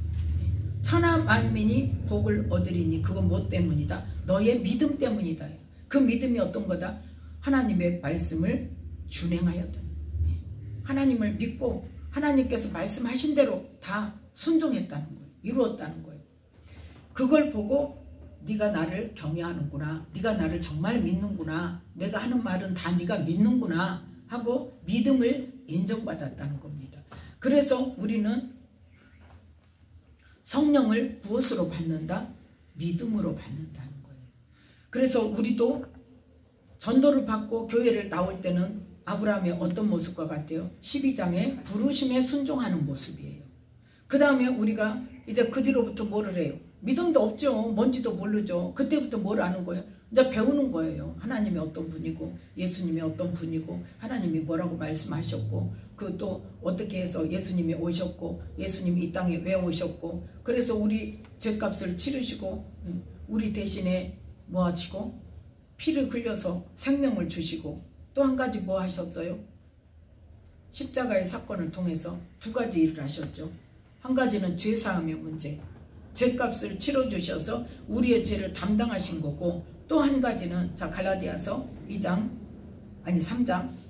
복을 얻으리니 그건 뭐 때문이다? 너의 믿음 때문이다. 그 믿음이 어떤 거다? 하나님의 말씀을 준행하였다. 하나님을 믿고 하나님께서 말씀하신 대로 다 순종했다는 거예요. 이루었다는 거예요. 그걸 보고 네가 나를 경외하는구나, 네가 나를 정말 믿는구나, 내가 하는 말은 다 네가 믿는구나 하고 믿음을 인정받았다는 겁니다. 그래서 우리는 성령을 무엇으로 받는다? 믿음으로 받는다는 거예요. 그래서 우리도 전도를 받고 교회를 나올 때는 아브라함의 어떤 모습과 같아요? 12장에 부르심에 순종하는 모습이에요. 그 다음에 우리가 이제 그 뒤로부터 뭐를 해요? 믿음도 없죠. 뭔지도 모르죠. 그때부터 뭘 아는 거예요? 이제 배우는 거예요. 하나님이 어떤 분이고 예수님이 어떤 분이고 하나님이 뭐라고 말씀하셨고 그 또 어떻게 해서 예수님이 오셨고 예수님이 이 땅에 왜 오셨고 그래서 우리 죄값을 치르시고 우리 대신에 뭐 하시고 피를 흘려서 생명을 주시고 또 한 가지 뭐 하셨어요? 십자가의 사건을 통해서 두 가지 일을 하셨죠. 한 가지는 죄사함의 문제, 죄값을 치러주셔서 우리의 죄를 담당하신 거고 또 한 가지는 자 갈라디아서 3장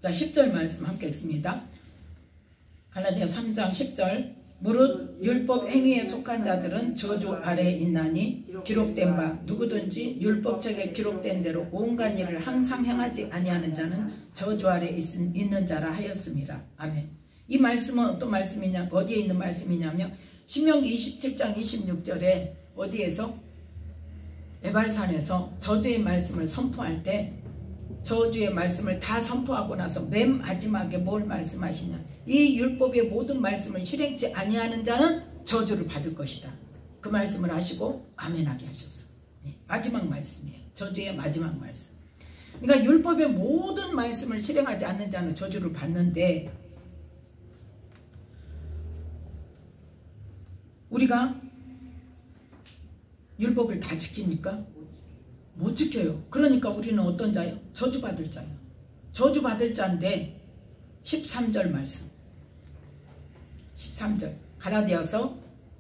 자 10절 말씀 함께 읽습니다. 갈라디아 3장 10절 무릇 율법 행위에 속한 자들은 저주 아래에 있나니 기록된 바 누구든지 율법책에 기록된 대로 온갖 일을 항상 행하지 아니하는 자는 저주 아래에 있는 자라 하였습니다. 아멘. 이 말씀은 어떤 말씀이냐, 어디에 있는 말씀이냐면 신명기 27장 26절에 어디에서 에발산에서 저주의 말씀을 선포할 때 저주의 말씀을 다 선포하고 나서 맨 마지막에 뭘 말씀하시냐, 이 율법의 모든 말씀을 실행치 아니하는 자는 저주를 받을 것이다. 그 말씀을 하시고 아멘하게 하셨어. 네, 마지막 말씀이에요. 저주의 마지막 말씀. 그러니까 율법의 모든 말씀을 실행하지 않는 자는 저주를 받는데 우리가 율법을 다 지킵니까? 못 지켜요. 그러니까 우리는 어떤 자예요? 저주받을 자예요. 저주받을 자인데 13절 말씀 13절 갈라디아서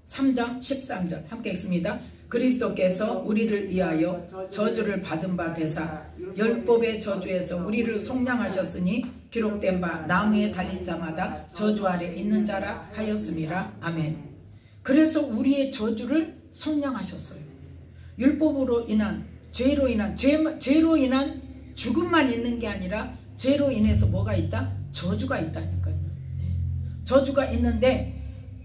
3장 13절 함께 읽습니다. 그리스도께서 우리를 위하여 저주를 받은 바 되사 율법의 저주에서 우리를 속량하셨으니 기록된 바 나무에 달린 자마다 저주 아래 있는 자라 하였음이라. 아멘. 그래서 우리의 저주를 속량하셨어요. 율법으로 인한 죄로 인한 죽음만 있는 게 아니라 죄로 인해서 뭐가 있다? 저주가 있다니까요. 저주가 있는데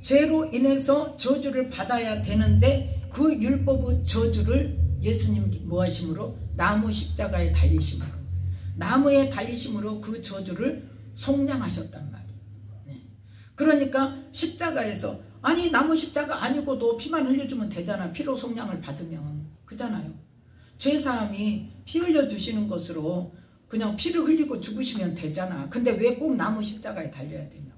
죄로 인해서 저주를 받아야 되는데 그 율법의 저주를 예수님이 뭐 하심으로? 나무 십자가에 달리심으로, 나무에 달리심으로 그 저주를 속량하셨단 말이에요. 그러니까 십자가에서, 아니 나무 십자가 아니고도 피만 흘려주면 되잖아. 피로 속량을 받으면. 그잖아요. 죄사함이 피 흘려주시는 것으로 그냥 피를 흘리고 죽으시면 되잖아. 근데 왜 꼭 나무 십자가에 달려야 되냐고.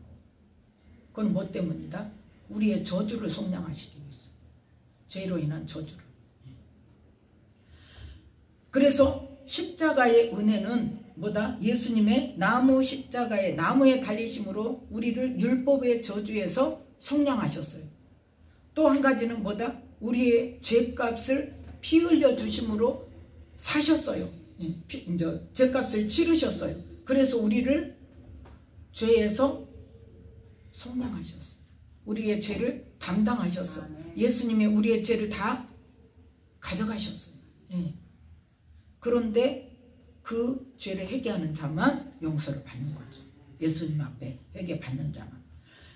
그건 뭐 때문이다? 우리의 저주를 속량하시기 위해서. 죄로 인한 저주를. 그래서 십자가의 은혜는 뭐다? 예수님의 나무 십자가에, 나무에 달리심으로 우리를 율법의 저주에서 속량하셨어요. 또 한 가지는 뭐다? 우리의 죄값을 피 흘려 주심으로 사셨어요. 이제 죄값을 치르셨어요. 그래서 우리를 죄에서 속량하셨어요. 우리의 죄를 담당하셨어요. 예수님이 우리의 죄를 다 가져가셨어요. 그런데 그 죄를 회개하는 자만 용서를 받는 거죠. 예수님 앞에 회개 받는 자만.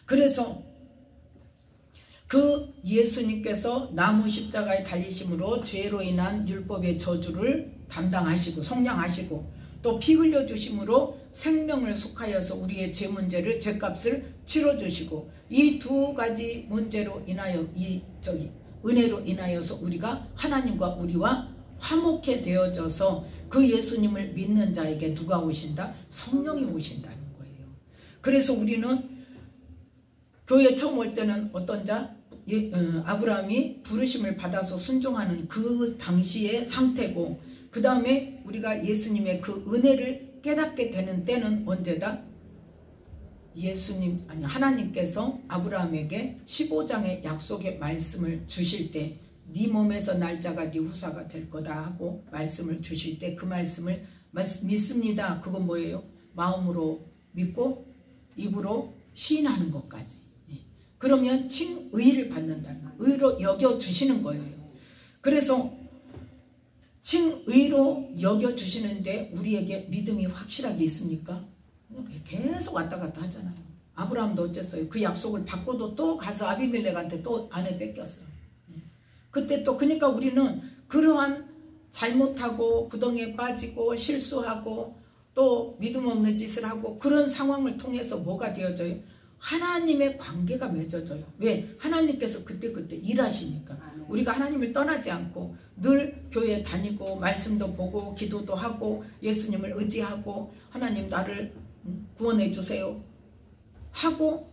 그래서 그 예수님께서 나무 십자가에 달리심으로 죄로 인한 율법의 저주를 담당하시고 속량하시고 또 피 흘려주심으로 생명을 속하여서 우리의 죄 문제를, 죄값을 치러주시고 이 두 가지 문제로 인하여 은혜로 인하여서 우리가 하나님과 우리와 화목해 되어져서 그 예수님을 믿는 자에게 누가 오신다? 성령이 오신다는 거예요. 그래서 우리는 교회 처음 올 때는 어떤 자? 아브라함이 부르심을 받아서 순종하는 그 당시의 상태고, 그 다음에 우리가 예수님의 그 은혜를 깨닫게 되는 때는 언제다? 하나님께서 아브라함에게 15장의 약속의 말씀을 주실 때, 네 몸에서 날짜가 네 후사가 될 거다 하고 말씀을 주실 때 그 말씀을 믿습니다. 그건 뭐예요? 마음으로 믿고 입으로 시인하는 것까지. 그러면 칭의를 받는다는 거예요. 의로 여겨주시는 거예요. 그래서 칭의로 여겨주시는데 우리에게 믿음이 확실하게 있습니까? 계속 왔다 갔다 하잖아요. 아브라함도 어쨌어요? 그 약속을 받고도 또 가서 아비멜렉한테 또 아내 뺏겼어요. 그때 또 그러니까 우리는 그러한 잘못하고 구덩이에 빠지고 실수하고 또 믿음 없는 짓을 하고 그런 상황을 통해서 뭐가 되어져요? 하나님의 관계가 맺어져요. 왜? 하나님께서 그때그때 일하시니까. 우리가 하나님을 떠나지 않고 늘 교회에 다니고 말씀도 보고 기도도 하고 예수님을 의지하고 하나님 나를 구원해 주세요 하고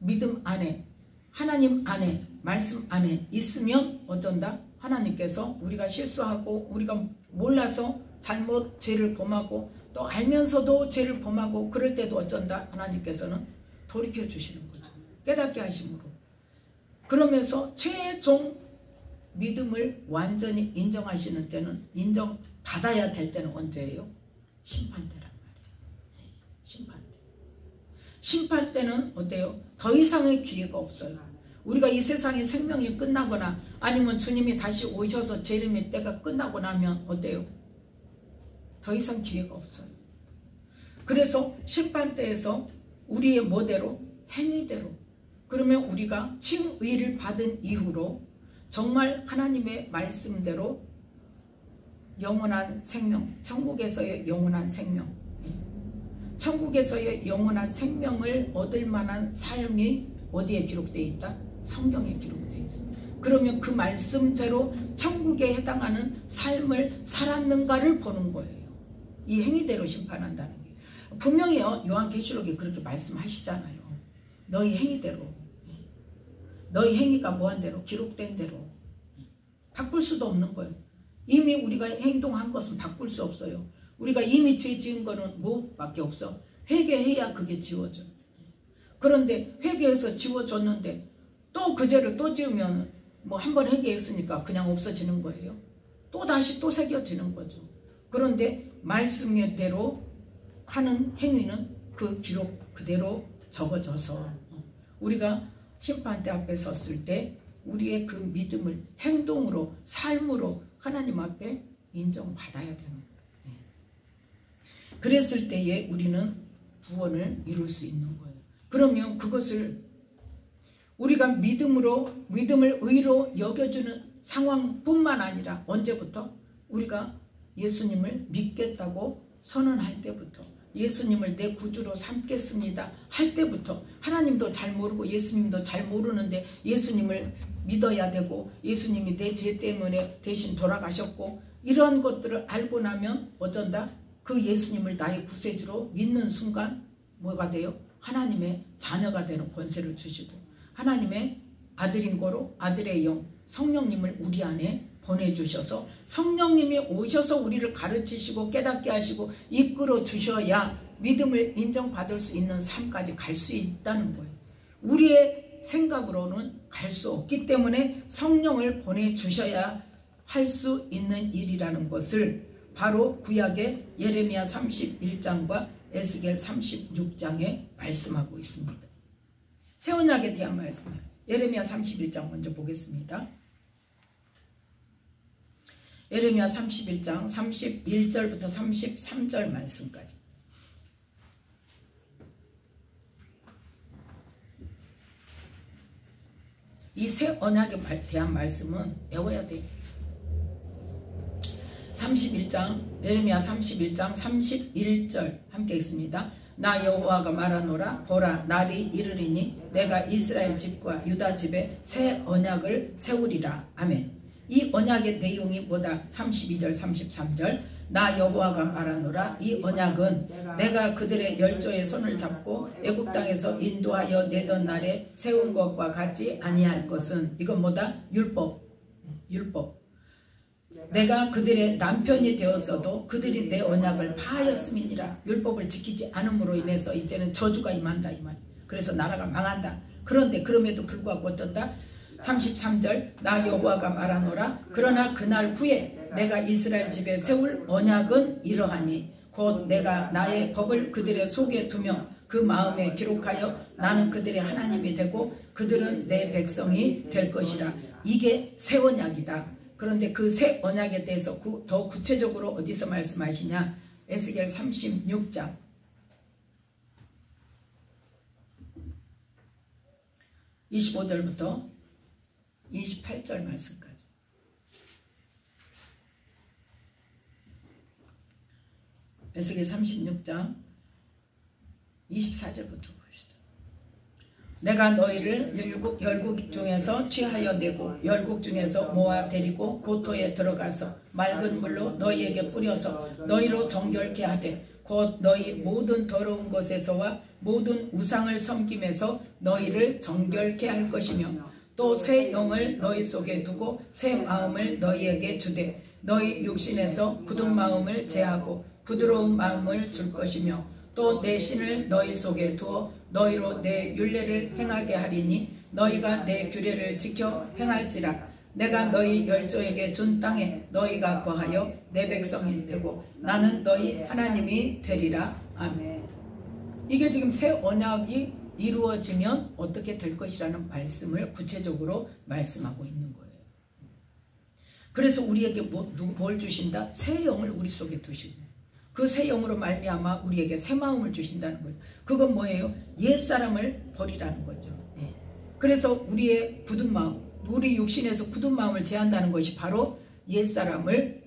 믿음 안에, 하나님 안에, 말씀 안에 있으면 어쩐다? 하나님께서 우리가 실수하고 우리가 몰라서 잘못 죄를 범하고 또 알면서도 죄를 범하고 그럴 때도 어쩐다? 하나님께서는 돌이켜 주시는 거죠. 깨닫게 하심으로. 그러면서 최종 믿음을 완전히 인정하시는 때는, 인정받아야 될 때는 언제예요? 심판 때란 말이에요. 심판 때. 심판 때는 어때요? 더 이상의 기회가 없어요. 우리가 이 세상의 생명이 끝나거나 아니면 주님이 다시 오셔서 재림의 때가 끝나고 나면 어때요? 더 이상 기회가 없어요. 그래서 심판 때에서 우리의 뭐대로? 행위대로. 그러면 우리가 칭의를 받은 이후로 정말 하나님의 말씀대로 영원한 생명, 천국에서의 영원한 생명, 천국에서의 영원한 생명을 얻을 만한 삶이 어디에 기록되어 있다? 성경에 기록되어 있습니다. 그러면 그 말씀대로 천국에 해당하는 삶을 살았는가를 보는 거예요. 이 행위대로 심판한다는 게. 분명히 요한계시록에 그렇게 말씀하시잖아요. 너희 행위대로, 너희 행위가 뭐한 대로, 기록된 대로. 바꿀 수도 없는 거예요. 이미 우리가 행동한 것은 바꿀 수 없어요. 우리가 이미 죄 지은 거는 뭐밖에 없어? 회개해야 그게 지워져요. 그런데 회개해서 지워졌는데 또 그 죄를 또 지으면 뭐 한 번 회개했으니까 그냥 없어지는 거예요. 또 다시 또 새겨지는 거죠. 그런데 말씀대로 하는 행위는 그 기록 그대로 적어져서 우리가 심판대 앞에 섰을 때 우리의 그 믿음을 행동으로, 삶으로 하나님 앞에 인정받아야 되는 거예요. 그랬을 때에 우리는 구원을 이룰 수 있는 거예요. 그러면 그것을 우리가 믿음을 의로 여겨주는 상황뿐만 아니라 언제부터? 우리가 예수님을 믿겠다고 선언할 때부터, 예수님을 내 구주로 삼겠습니다 할 때부터, 하나님도 잘 모르고 예수님도 잘 모르는데 예수님을 믿어야 되고, 예수님이 내 죄 때문에 대신 돌아가셨고, 이런 것들을 알고 나면 어쩐다? 그 예수님을 나의 구세주로 믿는 순간 뭐가 돼요? 하나님의 자녀가 되는 권세를 주시고, 하나님의 아들인 거로 아들의 영 성령님을 우리 안에 보내주셔서, 성령님이 오셔서 우리를 가르치시고 깨닫게 하시고 이끌어 주셔야 믿음을 인정받을 수 있는 삶까지 갈 수 있다는 거예요. 우리의 생각으로는 갈 수 없기 때문에 성령을 보내주셔야 할 수 있는 일이라는 것을 바로 구약의 예레미야 31장과 에스겔 36장에 말씀하고 있습니다. 새 언약에 대한 말씀이에요. 예레미야 31장 먼저 보겠습니다. 예레미야 31장 31절부터 33절 말씀까지. 이 새 언약에 대한 말씀은 외워야 돼요. 31장, 예레미야 31장 31절 함께 있습니다. 나 여호와가 말하노라. 보라, 날이 이르리니 내가 이스라엘 집과 유다 집에 새 언약을 세우리라. 아멘. 이 언약의 내용이 뭐다? 32절 33절. 나 여호와가 말하노라. 이 언약은 내가 그들의 열조의 손을 잡고 애굽 땅에서 인도하여 내던 날에 세운 것과 같지 아니할 것은, 이건 뭐다? 율법. 내가 그들의 남편이 되었어도 그들이 내 언약을 파하였음이니라. 율법을 지키지 않음으로 인해서 이제는 저주가 임한다 이 말. 그래서 나라가 망한다. 그런데 그럼에도 불구하고 어떤다? 33절. 나 여호와가 말하노라. 그러나 그날 후에 내가 이스라엘 집에 세울 언약은 이러하니 곧 내가 나의 법을 그들의 속에 두며 그 마음에 기록하여 나는 그들의 하나님이 되고 그들은 내 백성이 될 것이라. 이게 새 언약이다. 그런데 그 새 언약에 대해서 더 구체적으로 어디서 말씀하시냐? 에스겔 36장 25절부터 28절 말씀까지. 에스겔 36장 24절부터 봅시다. 내가 너희를 열국 중에서 취하여 내고 열국 중에서 모아 데리고 고토에 들어가서 맑은 물로 너희에게 뿌려서 너희로 정결케 하되 곧 너희 모든 더러운 것에서와 모든 우상을 섬김에서 너희를 정결케 할 것이며 또 새 영을 너희 속에 두고 새 마음을 너희에게 주되 너희 육신에서 굳은 마음을 제하고 부드러운 마음을 줄 것이며 또 내 신을 너희 속에 두어 너희로 내 율례를 행하게 하리니 너희가 내 규례를 지켜 행할지라. 내가 너희 열조에게 준 땅에 너희가 거하여 내 백성이 되고 나는 너희 하나님이 되리라. 아멘. 이게 지금 새 언약이 이루어지면 어떻게 될 것이라는 말씀을 구체적으로 말씀하고 있는 거예요. 그래서 우리에게 뭘 주신다? 새 영을 우리 속에 두시고 그 새 영으로 말미암아 우리에게 새 마음을 주신다는 거예요. 그건 뭐예요? 옛사람을 버리라는 거죠. 예. 그래서 우리의 굳은 마음, 우리 육신에서 굳은 마음을 제한다는 것이 바로 옛사람을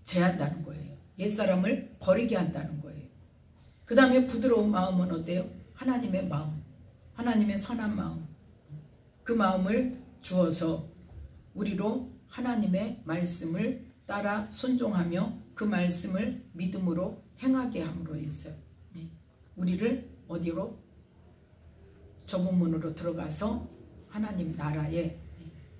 제한다는 거예요. 옛사람을 버리게 한다는 거예요. 그 다음에 부드러운 마음은 어때요? 하나님의 마음, 하나님의 선한 마음, 그 마음을 주어서 우리로 하나님의 말씀을 따라 순종하며 그 말씀을 믿음으로 행하게 함으로 했어요. 네. 우리를 어디로? 좁은 문으로 들어가서 하나님 나라에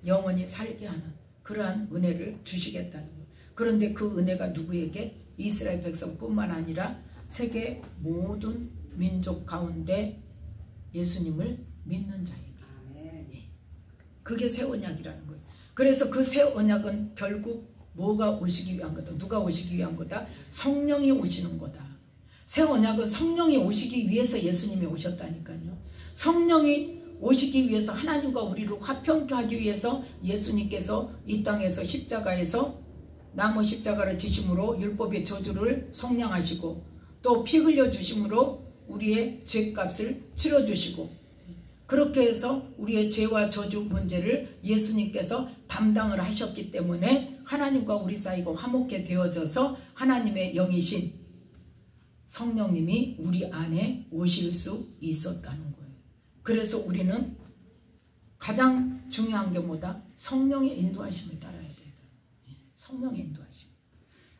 영원히 살게 하는 그러한 은혜를 주시겠다는 거예요. 그런데 그 은혜가 누구에게? 이스라엘 백성뿐만 아니라 세계 모든 민족 가운데 예수님을 믿는 자에게. 네. 그게 새 언약이라는 거예요. 그래서 그 새 언약은 결국 뭐가 오시기 위한 거다? 누가 오시기 위한 거다? 성령이 오시는 거다. 새 언약은 성령이 오시기 위해서 예수님이 오셨다니까요. 성령이 오시기 위해서 하나님과 우리를 화평케 하기 위해서 예수님께서 이 땅에서 십자가에서 나무 십자가를 지심으로 율법의 저주를 속량하시고 또 피 흘려 주심으로 우리의 죄값을 치러주시고, 그렇게 해서 우리의 죄와 저주 문제를 예수님께서 담당을 하셨기 때문에 하나님과 우리 사이가 화목해 되어져서 하나님의 영이신 성령님이 우리 안에 오실 수 있었다는 거예요. 그래서 우리는 가장 중요한 게 뭐다? 성령의 인도하심을 따라야 된다. 성령의 인도하심.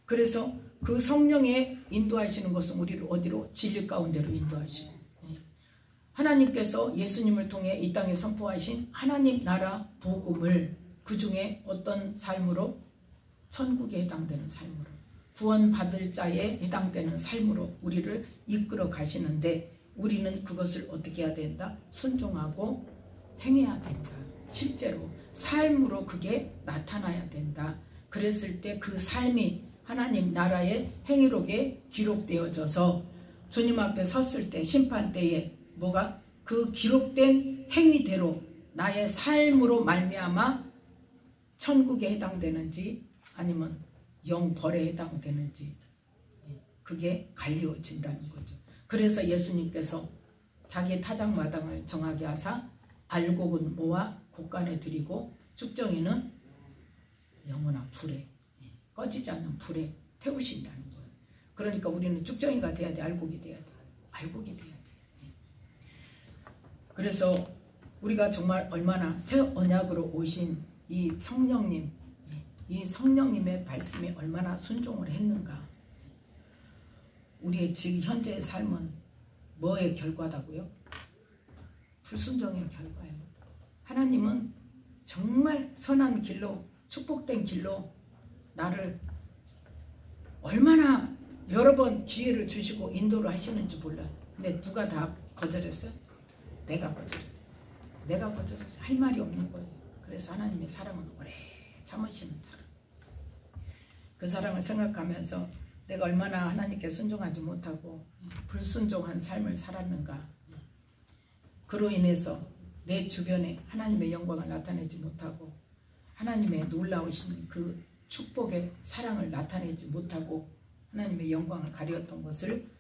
그래서 그 성령의 인도하시는 것은 우리를 어디로? 진리 가운데로 인도하시고, 하나님께서 예수님을 통해 이 땅에 선포하신 하나님 나라 복음을 그 중에 어떤 삶으로? 천국에 해당되는 삶으로, 구원받을 자에 해당되는 삶으로 우리를 이끌어 가시는데, 우리는 그것을 어떻게 해야 된다? 순종하고 행해야 된다. 실제로 삶으로 그게 나타나야 된다. 그랬을 때 그 삶이 하나님 나라의 행위록에 기록되어져서 주님 앞에 섰을 때, 심판 때에 뭐가? 그 기록된 행위대로 나의 삶으로 말미암아 천국에 해당되는지 아니면 영벌에 해당되는지, 그게 갈리워진다는 거죠. 그래서 예수님께서 자기의 타작마당을 정하게 하사 알곡은 모아 곳간에 드리고 쭉정이는 영원한 불에, 꺼지지 않는 불에 태우신다는 거예요. 그러니까 우리는 쭉정이가 돼야 돼? 알곡이 돼야 돼? 알곡이 돼야 돼. 그래서 우리가 정말 얼마나 새 언약으로 오신 이 성령님, 이 성령님의 말씀에 얼마나 순종을 했는가. 우리의 지금 현재의 삶은 뭐의 결과다고요? 불순종의 결과예요. 하나님은 정말 선한 길로, 축복된 길로 나를 얼마나 여러 번 기회를 주시고 인도를 하시는지 몰라. 근데 누가 다 거절했어요? 내가 거절했어. 내가 거절했어. 할 말이 없는 거예요. 그래서 하나님의 사랑은 오래 참으시는 사랑. 그 사랑을 생각하면서 내가 얼마나 하나님께 순종하지 못하고 불순종한 삶을 살았는가. 그로 인해서 내 주변에 하나님의 영광을 나타내지 못하고 하나님의 놀라우신 그 축복의 사랑을 나타내지 못하고 하나님의 영광을 가리었던 것을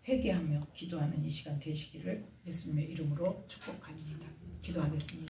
회개하며 기도하는 이 시간 되시기를 예수님의 이름으로 축복합니다. 기도하겠습니다.